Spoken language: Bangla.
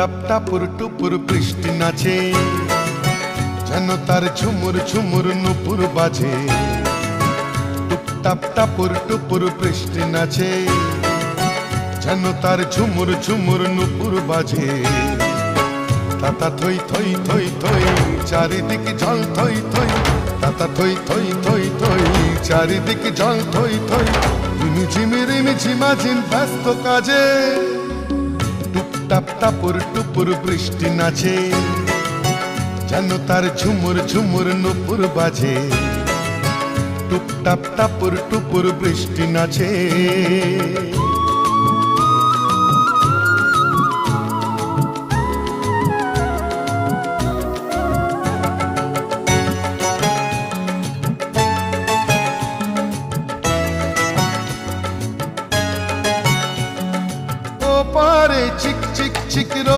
টাপ টাপুর টুপুর বৃষ্টি নাচে, যেন তার ঝুমুর ঝুমুর নুপুর বাজে। টুপ টাপ টাপুর টুপুর বৃষ্টি নাচে, যেন তার ঝুমুর ঝুমুর নুপুর বাজে। তাতা থই থই থই থই চারিদিকে জল থই থই, তাতা থই থই থই থই চারিদিকে জল থই থই। রিমি ঝিমি রিমি ঝিমাঝিম ব্যস্ত কাজে, টুপ টাপ টাপুর টুপুর বৃষ্টি নাচে, যেন তার ঝুমুর ঝুমুর নুপুর বাজে। টুপ টাপ টাপুর টুপুর বৃষ্টি নাচে।